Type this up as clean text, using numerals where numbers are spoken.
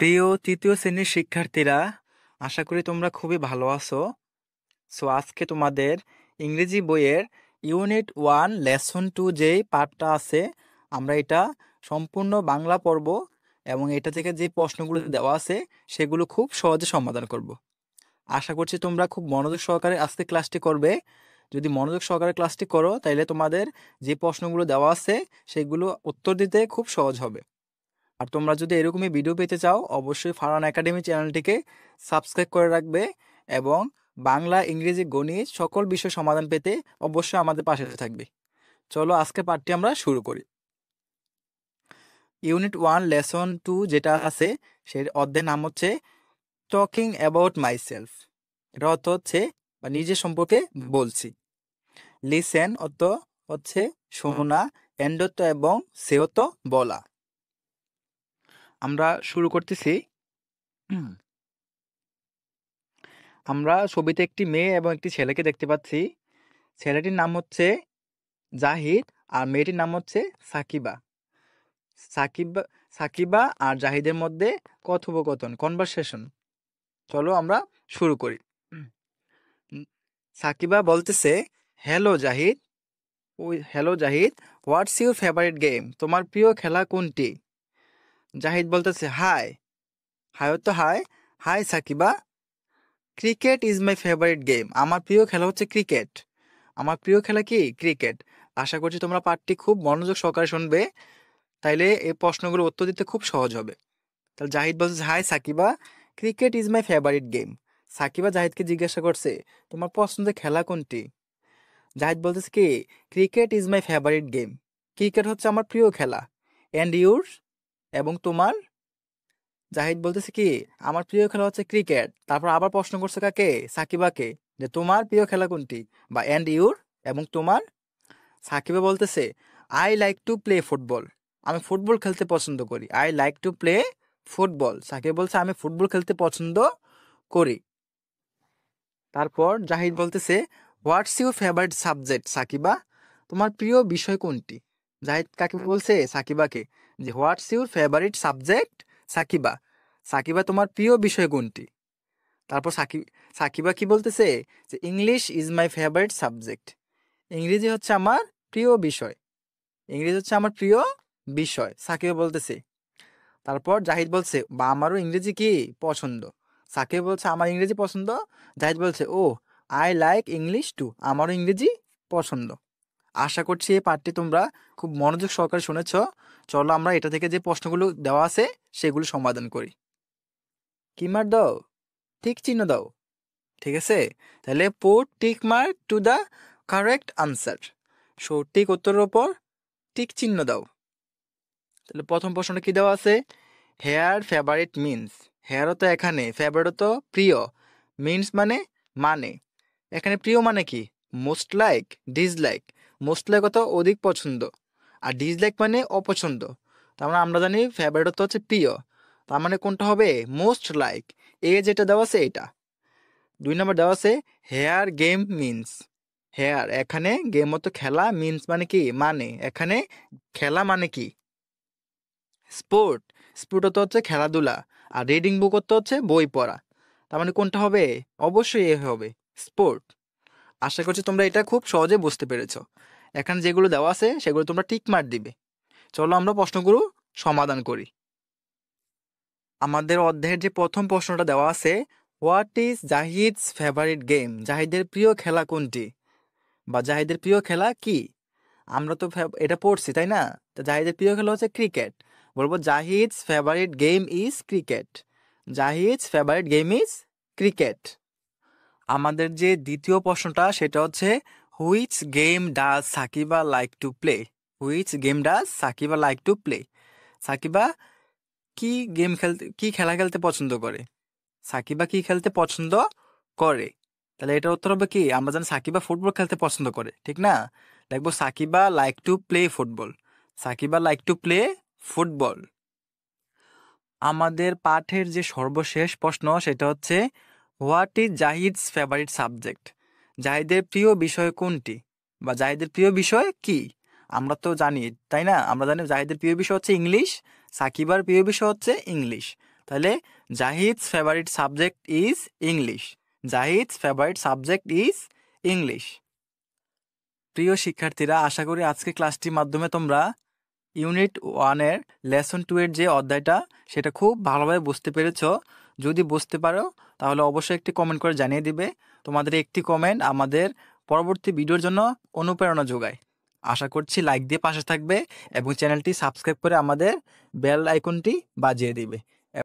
প্রিয় তৃতীয় শ্রেণীর শিক্ষার্থীরা, আশা করি তোমরা খুবই ভালো আছো। আজকে তোমাদের ইংরেজি বইয়ের ইউনিট 1 লেসন 2 যেই পার্টটা আছে, আমরা এটা সম্পূর্ণ বাংলা পড়ব এবং এটা থেকে যে প্রশ্নগুলো দেওয়া আছে সেগুলো খুব সহজে সমাধান করব। আশা করছি তোমরা খুব মনোযোগ সহকারে আজকে ক্লাসটি করবে। যদি মনোযোগ সহকারে ক্লাসটি করো তাহলে তোমাদের যে প্রশ্নগুলো দেওয়া আছে সেগুলো উত্তর দিতে খুব সহজ হবে। আর তোমরা যদি এরকমই ভিডিও পেতে চাও, অবশ্যই ফারহান একাডেমি চ্যানেলটিকে সাবস্ক্রাইব করে রাখবে এবং বাংলা, ইংরেজি, গণিত সকল বিষয় সমাধান পেতে অবশ্যই আমাদের পাশে থাকবে। চলো আজকে পাঠটি আমরা শুরু করি। ইউনিট 1 লেসন 2 যেটা আছে সেই অধ্যায়ের নাম হচ্ছে টকিং অ্যাবাউট মাইসেলফ। এটা অর্থ হচ্ছে বা নিজের সম্পর্কে বলছি। লিসেন অর্থ হচ্ছে শোনা, এন্ড অর্থ এবং সে অর্থ বলা। আমরা শুরু করতেছি। আমরা ছবিতে একটি মেয়ে এবং একটি ছেলেকে দেখতে পাচ্ছি। ছেলেটির নাম হচ্ছে জাহিদ আর মেয়েটির নাম হচ্ছে সাকিবা। সাকিবা সাকিবা আর জাহিদের মধ্যে কথোপকথন, কনভারসেশন। চলো আমরা শুরু করি। সাকিবা বলতেছে, hello Zahid. Hello Zahid, what's your favourite game? তোমার প্রিয় খেলা কোনটি? জাহিদ বলতেছে, হাই। হাই তো hi. Hi Sakiba, cricket is my favourite game. আমার প্রিয় খেলা হচ্ছে ক্রিকেট। আমার প্রিয় খেলা কি? ক্রিকেট। আশা করছি তোমরা পাঠটি খুব মনোযোগ সহকারে শুনবে, তাইলে এই প্রশ্নগুলোর উত্তর দিতে খুব সহজ হবে। তাহলে জাহিদ বলছে, hi Sakiba, cricket is my favourite game. Sakiba জাহিদকে জিজ্ঞাসা করছে, তোমার পছন্দের খেলা কোনটি? জাহিদ বলতেছে কি, cricket is my favourite game. Cricket হচ্ছে আমার প্রিয় খেলা। And your? এবং তোমার? জাহিদ বলতেছে কি, আমার প্রিয় খেলা হচ্ছে ক্রিকেট। তারপর আবার প্রশ্ন করছে কাকে? সাকিবাকে, যে তোমার প্রিয় খেলা কোনটি, বা অ্যান্ড ইউর এবং তোমার? সাকিবা বলতেছে, I like to play football. আমি ফুটবল খেলতে পছন্দ করি। I like to play football. Sakib বলছে, আমি ফুটবল খেলতে পছন্দ করি। তারপর জাহিদ বলতেছে, what's your favourite subject Sakiba? তোমার প্রিয় বিষয় কোনটি? জাহিদ কাকে বলছে? সাকিবাকে, যে what's your favourite subject Sakiba? Sakiba, তোমার প্রিয় বিষয় কোনটি? তারপর সাকিবা কি বলতেছে? যে English is my favourite subject. ইংরেজি হচ্ছে আমার প্রিয় বিষয়। ইংরেজি হচ্ছে আমার প্রিয় বিষয়, সাকিব বলতেছে। তারপর জাহিদ বলছে, বা আমারও ইংরেজি কি পছন্দ। সাকিব বলছে, আমার ইংরেজি পছন্দ। জাহিদ বলছে, ও আই লাইক ইংলিশ টু। আমারও ইংরেজি পছন্দ। আশা করছি এই পাঠটি তোমরা খুব মনোযোগ সহকারে শুনেছ। চলো আমরা এটা থেকে যে প্রশ্নগুলো দেওয়া আছে সেগুলো সমাধান করি। কি মার দাও? ঠিক চিহ্ন দাও। ঠিক আছে, তাহলে put tick mark to the correct answer. সঠিক উত্তরের ওপর টিক চিহ্ন দাও। তাহলে প্রথম প্রশ্নটা কি দেওয়া আছে? Hair favourite means. হেয়ারও তো এখানে, ফেভারিটও তো প্রিয়, মিন্স মানে মানে। এখানে প্রিয় মানে কি? Most like, dislike. Most like অত অধিক পছন্দ, আর ডিসলাইক মানে অপছন্দ। তার মানে আমরা জানি ফেভারিট তো হচ্ছে প্রিয়, তার মানে কোনটা হবে? Most like. এ যেটা দেওয়া আছে এটা। 2 নম্বর দেওয়া আছে হেয়ার গেম মিন্স। হেয়ার এখানে, গেম মতো খেলা, মিন্স মানে কি? মানে। এখানে খেলা মানে কি? স্পোর্ট। স্পোর্ট তো হচ্ছে খেলাধুলা, আর রিডিং বুক তো হচ্ছে বই পড়া। তার মানে কোনটা হবে? অবশ্যই এ হবে, স্পোর্ট। আশা করছি তোমরা এটা খুব সহজে বুঝতে পেরেছো। এখানে যেগুলো দেওয়া আছে সেগুলো তোমরা টিক মার্ক দিবে। চলো আমরা প্রশ্নগুলো সমাধান করি। আমাদের অধ্যায়ের যে প্রথম প্রশ্নটা দেওয়া আছে, what is Zahid's favourite game? জাহিদের প্রিয় খেলা কোনটি, বা জাহিদের প্রিয় খেলা কি? আমরা তো এটা পড়ছি, তাই না? তো জাহিদের প্রিয় খেলা হচ্ছে ক্রিকেট। বলবো Zahid's favourite game is cricket. Zahid's favourite game is cricket. আমাদের যে দ্বিতীয় প্রশ্নটা সেটা হচ্ছে, which game does Sakiba like to play? Which game does Sakiba like to play? Sakiba কি খেলা খেলতে পছন্দ করে? সাকিবা কি খেলতে পছন্দ করে? তাহলে এটার উত্তর হবে কি? আমরা জানি সাকিবা ফুটবল খেলতে পছন্দ করে, ঠিক না? দেখবো Sakiba like to play football. Sakiba like to play football. আমাদের পাঠের যে সর্বশেষ প্রশ্ন সেটা হচ্ছে, what is Zahid's favourite subject? জাহিদের প্রিয় বিষয় কোনটি, বা জাহিদের প্রিয় বিষয় কি? আমরা তো জানি, তাই না? আমরা জানি জাহিদের প্রিয় বিষয় হচ্ছে ইংলিশ, সাকিবার প্রিয় বিষয় হচ্ছে ইংলিশ। তাহলে Zahid's favourite subject is English. Zahid's favourite subject is English. প্রিয় শিক্ষার্থীরা, আশা করি আজকে ক্লাসটির মাধ্যমে তোমরা ইউনিট 1-এর লেসন 2-এর যে অধ্যায়টা সেটা খুব ভালোভাবে বুঝতে পেরেছো। যদি বুঝতে পারো তাহলে অবশ্যই একটি কমেন্ট করে জানিয়ে দিবে। তোমাদের একটি কমেন্ট আমাদের পরবর্তী ভিডিওর জন্য অনুপ্রেরণা যোগায়। আশা করছি লাইক দিয়ে পাশে থাকবে এবং চ্যানেলটি সাবস্ক্রাইব করে আমাদের বেল আইকনটি বাজিয়ে দিবে।